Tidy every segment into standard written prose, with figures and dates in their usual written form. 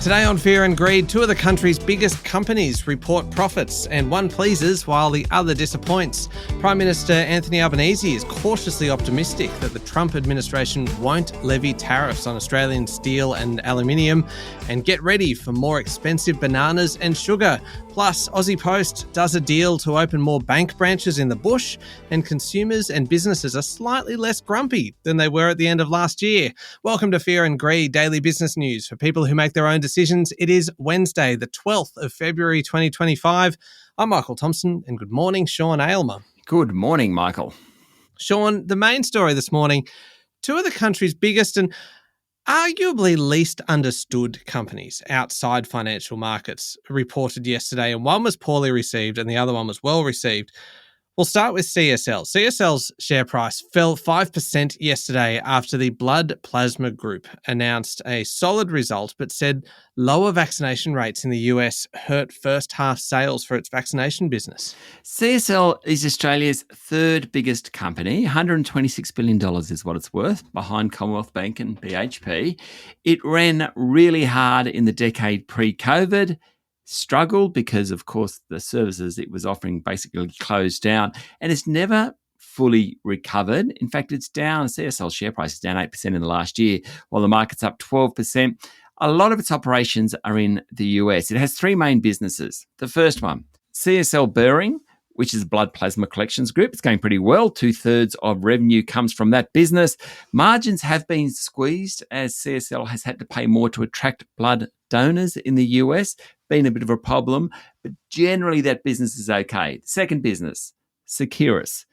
Today on Fear and Greed, two of the country's biggest companies report profits, and one pleases while the other disappoints. Prime Minister Anthony Albanese is cautiously optimistic that the Trump administration won't levy tariffs on Australian steel and aluminium, and get ready for more expensive bananas and sugar. Plus, Aussie Post does a deal to open more bank branches in the bush, and consumers and businesses are slightly less grumpy than they were at the end of last year. Welcome to Fear and Greed, daily business news for people who make their own decisions. It is Wednesday, the 12th of February 2025. I'm Michael Thompson, and good morning, Sean Aylmer. Good morning, Michael. Sean, the main story this morning, two of the country's biggest and arguably least understood companies outside financial markets reported yesterday, and one was poorly received and the other one was well received. We'll start with CSL. CSL's share price fell 5% yesterday after the Blood Plasma Group announced a solid result but said lower vaccination rates in the US hurt first half sales for its vaccination business. CSL is Australia's third biggest company. $126 billion is what it's worth, behind Commonwealth Bank and BHP. It ran really hard in the decade pre-COVID, struggled because, of course, the services it was offering basically closed down, and it's never fully recovered. In fact, it's down. CSL share price is down 8% in the last year, while the market's up 12%. A lot of its operations are in the US. It has three main businesses. The first one, CSL Behring, which is a blood plasma collections group. It's going pretty well. 2/3 of revenue comes from that business. Margins have been squeezed as CSL has had to pay more to attract blood donors in the US. Been a bit of a problem, but generally that business is okay. Second business, Seqirus,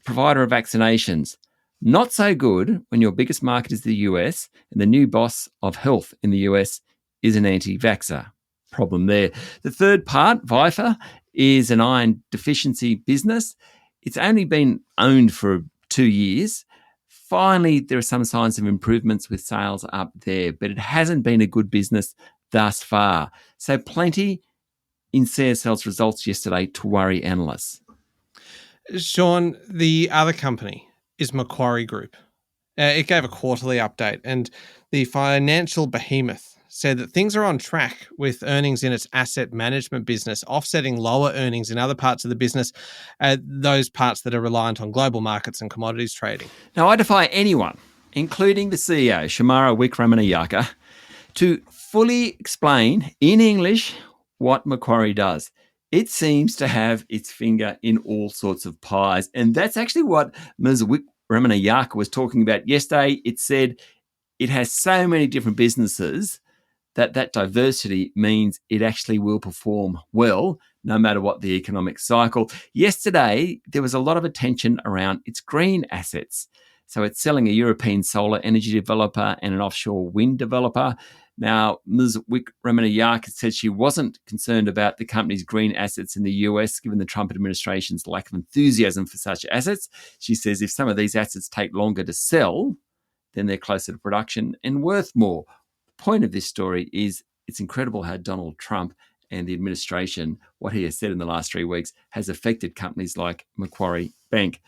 provider of vaccinations. Not so good when your biggest market is the US and the new boss of health in the US is an anti-vaxxer. Problem there. The third part, Vifor, is an iron deficiency business. It's only been owned for 2 years. Finally, there are some signs of improvements with sales up there, but it hasn't been a good business thus far. So plenty in CSL's results yesterday to worry analysts. Sean, the other company is Macquarie Group. It gave a quarterly update, and the financial behemoth said that things are on track with earnings in its asset management business, offsetting lower earnings in other parts of the business, those parts that are reliant on global markets and commodities trading. Now, I defy anyone, including the CEO, Shamara Wickramanayaka, to fully explain in English what Macquarie does. It seems to have its finger in all sorts of pies, and that's actually what Ms. Wickramanayaka was talking about yesterday. It said it has so many different businesses that diversity means it actually will perform well no matter what the economic cycle. Yesterday, there was a lot of attention around its green assets. So it's selling a European solar energy developer and an offshore wind developer. Now, Ms. Wickramanayaka said she wasn't concerned about the company's green assets in the US, given the Trump administration's lack of enthusiasm for such assets. She says if some of these assets take longer to sell, then they're closer to production and worth more. Point of this story is it's incredible how Donald Trump and the administration, what he has said in the last 3 weeks, has affected companies like Macquarie Bank.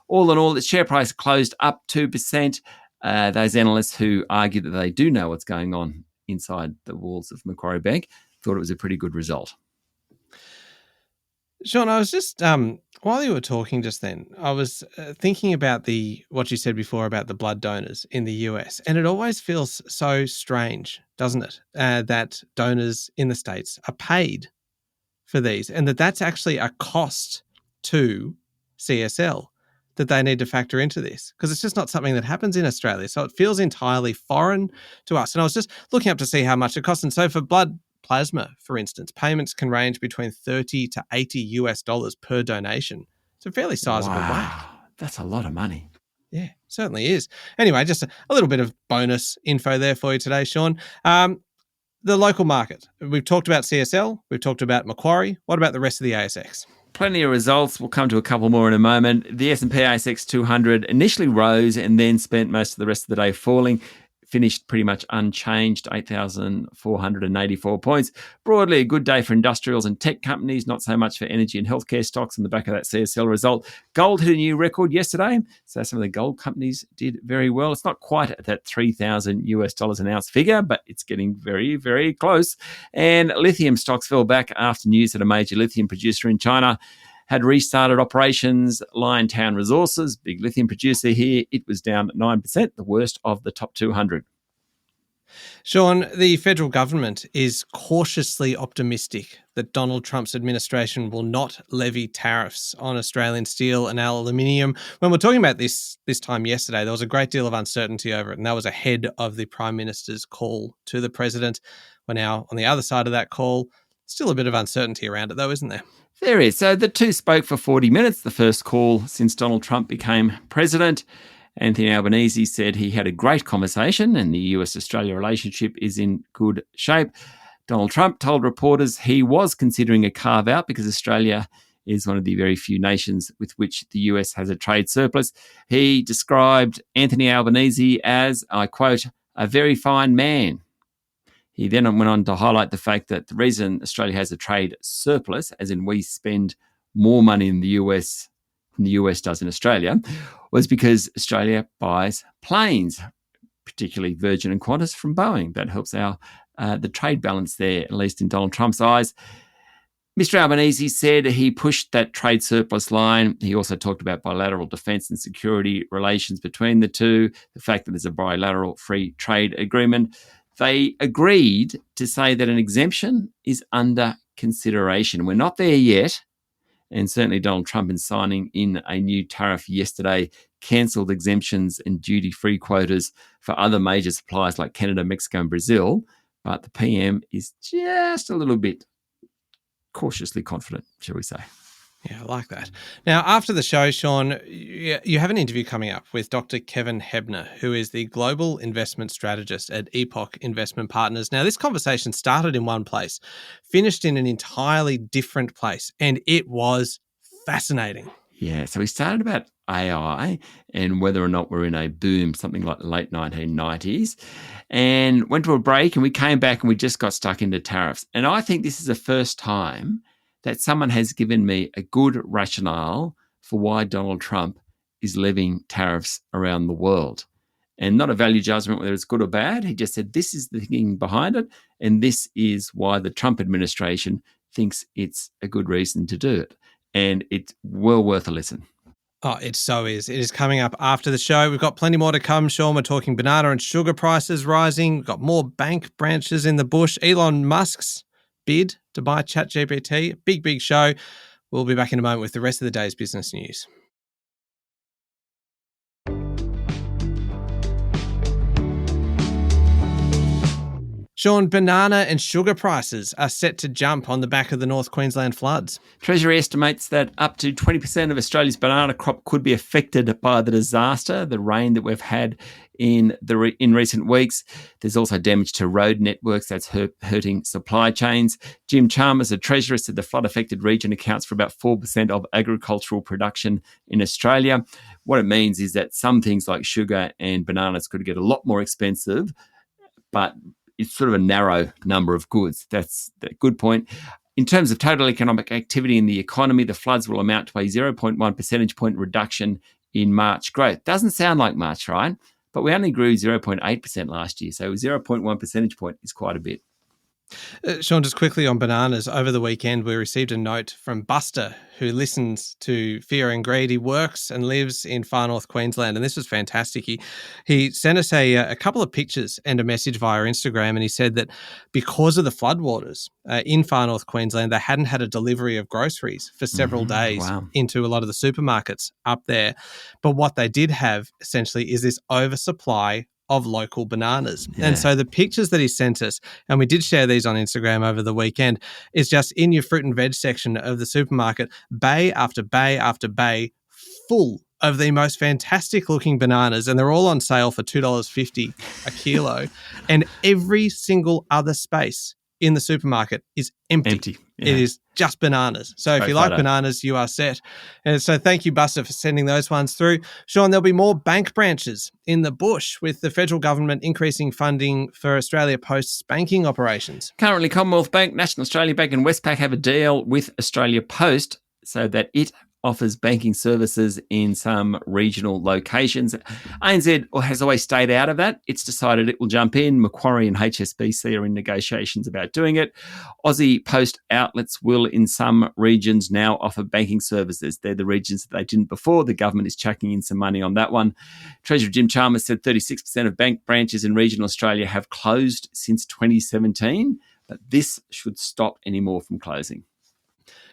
All in all, the share price closed up 2%. Those analysts who argue that they do know what's going on inside the walls of Macquarie Bank thought it was a pretty good result. Sean, I was just, while you were talking just then, I was thinking about what you said before about the blood donors in the US. And it always feels so strange, doesn't it, that donors in the States are paid for these, and that's actually a cost to CSL that they need to factor into this, because it's just not something that happens in Australia. So it feels entirely foreign to us. And I was just looking up to see how much it costs. And so for blood plasma, for instance, payments can range between $30 to $80 per donation. It's a fairly sizable whack. That's a lot of money. Yeah, certainly is. Anyway, just a little bit of bonus info there for you today, Sean. The local market. We've talked about CSL. We've talked about Macquarie. What about the rest of the ASX? Plenty of results. We'll come to a couple more in a moment. The S&P ASX 200 initially rose and then spent most of the rest of the day falling. finished pretty much unchanged, 8,484 points. Broadly, a good day for industrials and tech companies, not so much for energy and healthcare stocks on the back of that CSL result. Gold hit a new record yesterday, so some of the gold companies did very well. It's not quite at that $3,000 an ounce figure, but it's getting very, very close. And lithium stocks fell back after news that a major lithium producer in China had restarted operations. Liontown Resources, big lithium producer here, it was down 9%, the worst of the top 200. Sean, the federal government is cautiously optimistic that Donald Trump's administration will not levy tariffs on Australian steel and aluminium. When we're talking about this time yesterday, there was a great deal of uncertainty over it, and that was ahead of the Prime Minister's call to the President. We're now on the other side of that call. Still a bit of uncertainty around it, though, isn't there? There is. So the two spoke for 40 minutes, the first call since Donald Trump became president. Anthony Albanese said he had a great conversation and the US-Australia relationship is in good shape. Donald Trump told reporters he was considering a carve-out because Australia is one of the very few nations with which the US has a trade surplus. He described Anthony Albanese as, I quote, a very fine man. He then went on to highlight the fact that the reason Australia has a trade surplus, as in we spend more money in the US than the US does in Australia, was because Australia buys planes, particularly Virgin and Qantas from Boeing. That helps our the trade balance there, at least in Donald Trump's eyes. Mr. Albanese said he pushed that trade surplus line. He also talked about bilateral defence and security relations between the two, the fact that there's a bilateral free trade agreement. They agreed to say that an exemption is under consideration. We're not there yet. And certainly Donald Trump, in signing in a new tariff yesterday, cancelled exemptions and duty-free quotas for other major suppliers like Canada, Mexico and Brazil. But the PM is just a little bit cautiously confident, shall we say. Yeah, I like that. Now, after the show, Sean, you have an interview coming up with Dr. Kevin Hebner, who is the Global Investment Strategist at Epoch Investment Partners. Now, this conversation started in one place, finished in an entirely different place, and it was fascinating. Yeah, so we started about AI and whether or not we're in a boom, something like the late 1990s, and went to a break and we came back and we just got stuck into tariffs. And I think this is the first time that someone has given me a good rationale for why Donald Trump is levying tariffs around the world. And not a value judgment whether it's good or bad. He just said this is the thinking behind it, and this is why the Trump administration thinks it's a good reason to do it. And it's well worth a listen. Oh, it so is. It is coming up after the show. We've got plenty more to come, Sean. We're talking banana and sugar prices rising. We've got more bank branches in the bush. Elon Musk's bid to buy ChatGPT. Big show. We'll be back in a moment with the rest of the day's business news. Sean, banana and sugar prices are set to jump on the back of the North Queensland floods. Treasury estimates that up to 20% of Australia's banana crop could be affected by the disaster, the rain that we've had in recent weeks. There's also damage to road networks that's hurting supply chains. Jim Chalmers, the Treasurer, said the flood-affected region accounts for about 4% of agricultural production in Australia. What it means is that some things like sugar and bananas could get a lot more expensive, but it's sort of a narrow number of goods. That's a good point. In terms of total economic activity in the economy, the floods will amount to a 0.1 percentage point reduction in March growth. Doesn't sound like much, right? But we only grew 0.8% last year, so 0.1 percentage point is quite a bit. Sean, just quickly on bananas, over the weekend we received a note from Buster, who listens to Fear and Greed. He works and lives in far north Queensland, and this was fantastic. He sent us a couple of pictures and a message via Instagram, and he said that because of the floodwaters in far north Queensland, they hadn't had a delivery of groceries for several days into a lot of the supermarkets up there. But what they did have, essentially, is this oversupply of local bananas. Yeah. And so the pictures that he sent us, and we did share these on Instagram over the weekend, is just in your fruit and veg section of the supermarket, bay after bay after bay, full of the most fantastic looking bananas, and they're all on sale for $2.50 a kilo. And every single other space in the supermarket is empty. Yeah. It is just bananas. So if you like bananas, you are set. And so thank you, Buster, for sending those ones through. Sean, there'll be more bank branches in the bush with the federal government increasing funding for Australia Post's banking operations. Currently, Commonwealth Bank, National Australia Bank and Westpac have a deal with Australia Post so that it offers banking services in some regional locations. ANZ has always stayed out of that. It's decided it will jump in. Macquarie and HSBC are in negotiations about doing it. Aussie Post outlets will, in some regions, now offer banking services. They're the regions that they didn't before. The government is chucking in some money on that one. Treasurer Jim Chalmers said 36% of bank branches in regional Australia have closed since 2017, but this should stop any more from closing.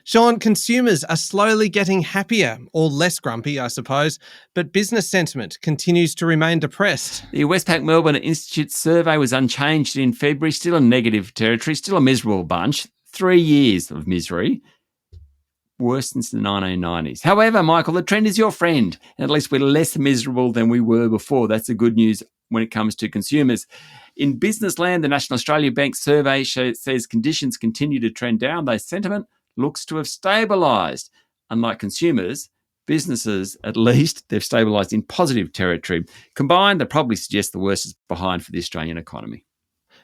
Sean, consumers are slowly getting happier, or less grumpy, I suppose, but business sentiment continues to remain depressed. The Westpac Melbourne Institute survey was unchanged in February, still in negative territory, still a miserable bunch. 3 years of misery, worse since the 1990s. However, Michael, the trend is your friend, and at least we're less miserable than we were before. That's the good news when it comes to consumers. In business land, the National Australia Bank survey says conditions continue to trend down, though sentiment looks to have stabilised. Unlike consumers, businesses, at least, they've stabilised in positive territory. Combined, they probably suggest the worst is behind for the Australian economy.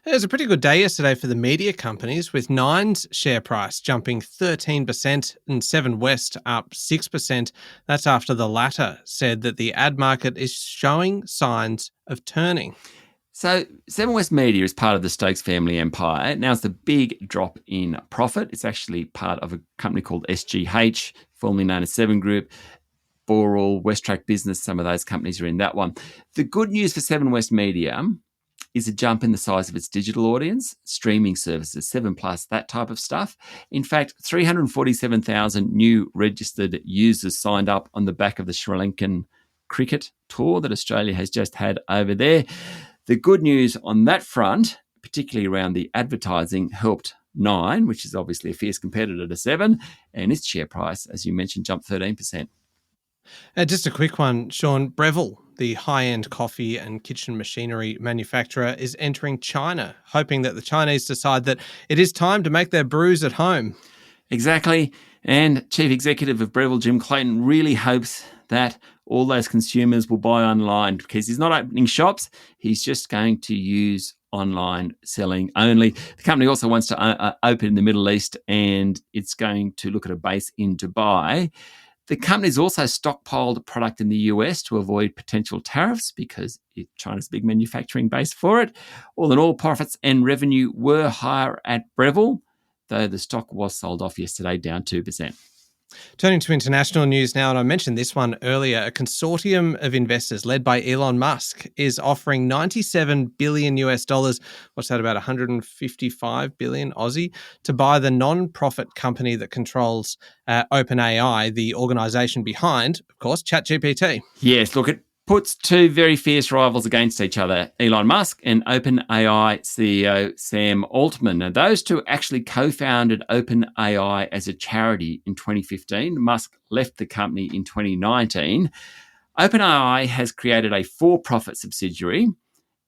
It was a pretty good day yesterday for the media companies, with Nine's share price jumping 13% and Seven West up 6%. That's after the latter said that the ad market is showing signs of turning. So Seven West Media is part of the Stokes family empire. Now it's the big drop in profit. It's actually part of a company called SGH, formerly known as Seven Group, Boral, Westtrack Business. Some of those companies are in that one. The good news for Seven West Media is a jump in the size of its digital audience, streaming services, 7plus, that type of stuff. In fact, 347,000 new registered users signed up on the back of the Sri Lankan cricket tour that Australia has just had over there. The good news on that front, particularly around the advertising, helped Nine, which is obviously a fierce competitor to Seven, and its share price, as you mentioned, jumped 13%. Just a quick one, Sean. Breville, the high-end coffee and kitchen machinery manufacturer, is entering China, hoping that the Chinese decide that it is time to make their brews at home. Exactly. And Chief Executive of Breville, Jim Clayton, really hopes that all those consumers will buy online, because he's not opening shops. He's just going to use online selling only. The company also wants to open in the Middle East, and it's going to look at a base in Dubai. The company's also stockpiled product in the US to avoid potential tariffs, because China's a big manufacturing base for it. All in all, profits and revenue were higher at Breville, though the stock was sold off yesterday, down 2%. Turning to international news now, and I mentioned this one earlier, a consortium of investors led by Elon Musk is offering $97 billion US, what's that, about 155 billion Aussie, to buy the non-profit company that controls OpenAI, the organisation behind, of course, ChatGPT. Yes, look, it puts two very fierce rivals against each other, Elon Musk and OpenAI CEO Sam Altman. Now, those two actually co-founded OpenAI as a charity in 2015. Musk left the company in 2019. OpenAI has created a for-profit subsidiary.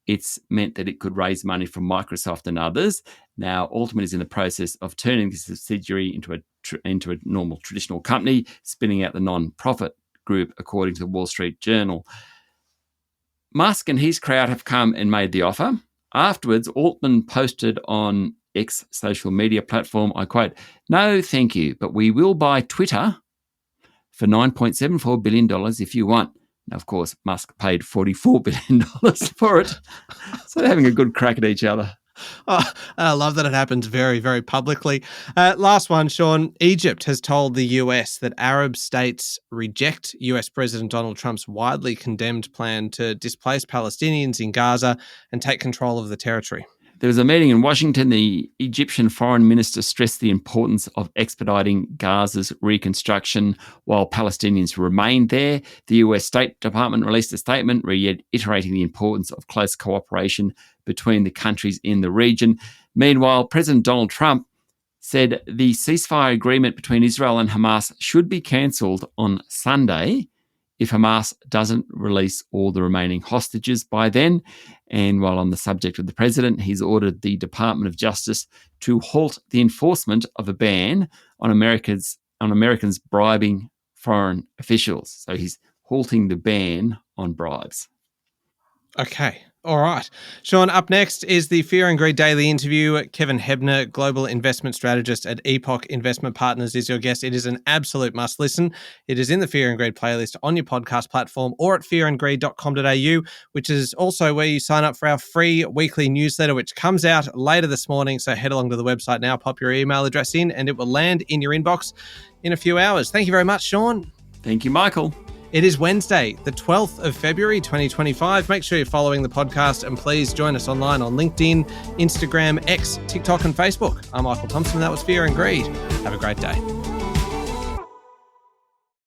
It's meant that it could raise money from Microsoft and others. Now, Altman is in the process of turning the subsidiary into a normal traditional company, spinning out the non-profit group, according to the Wall Street Journal. Musk and his crowd have come and made the offer. Afterwards, Altman posted on X social media platform, I quote, "No, thank you, but we will buy Twitter for $9.74 billion if you want." Now, of course, Musk paid $44 billion for it. So they're having a good crack at each other. Oh, I love that it happens very, very publicly. Last one, Sean. Egypt has told the US that Arab states reject US President Donald Trump's widely condemned plan to displace Palestinians in Gaza and take control of the territory. There was a meeting in Washington. The Egyptian foreign minister stressed the importance of expediting Gaza's reconstruction while Palestinians remain there. The US State Department released a statement reiterating the importance of close cooperation between the countries in the region. Meanwhile, President Donald Trump said the ceasefire agreement between Israel and Hamas should be cancelled on Sunday if Hamas doesn't release all the remaining hostages by then. And while on the subject of the president, he's ordered the Department of Justice to halt the enforcement of a ban on Americans bribing foreign officials. So he's halting the ban on bribes. Okay. All right. Sean, up next is the Fear and Greed Daily interview. Kevin Hebner, Global Investment Strategist at Epoch Investment Partners, is your guest. It is an absolute must listen. It is in the Fear and Greed playlist on your podcast platform or at fearandgreed.com.au, which is also where you sign up for our free weekly newsletter, which comes out later this morning. So head along to the website now, pop your email address in, and it will land in your inbox in a few hours. Thank you very much, Sean. Thank you, Michael. It is Wednesday, the 12th of February, 2025. Make sure you're following the podcast and please join us online on LinkedIn, Instagram, X, TikTok and Facebook. I'm Michael Thompson and that was Fear and Greed. Have a great day.